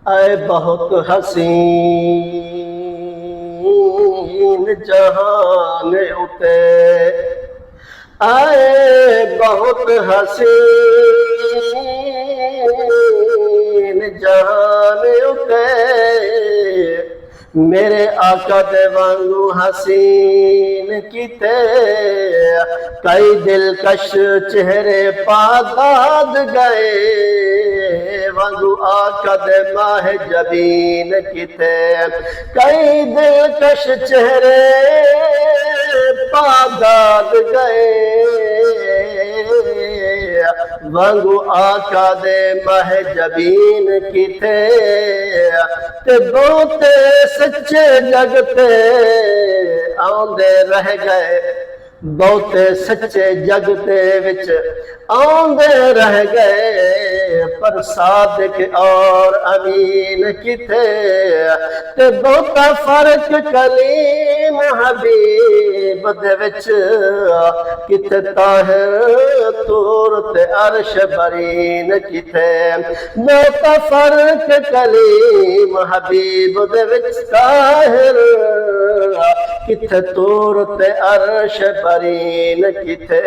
आए बहुत हसीन जहान उते, आए बहुत हसीन जहान उते, मेरे आका दे वांगू हसीन किते, कई दिलकश चेहरे पादाद गए, वांगू आका दे माह जबीन किते, कई दिलकश चेहरे पादाद गए, वांगू आका दे माह जबीन किते, ते बहुते सच्चे जगते आंदे रह गए, बहुते सच्चे जगते विच आंदे रह गए, पर सादिक और अमीन किथे, ते बहुता फर्क कलीम हबीब दे विच किथे, ताहिर तूर ते अर्श बरीन किथे, बहुता फर्क कलीम हबीब दे विच, ताहिर किथे तूर ते अर्श बरीन किथे।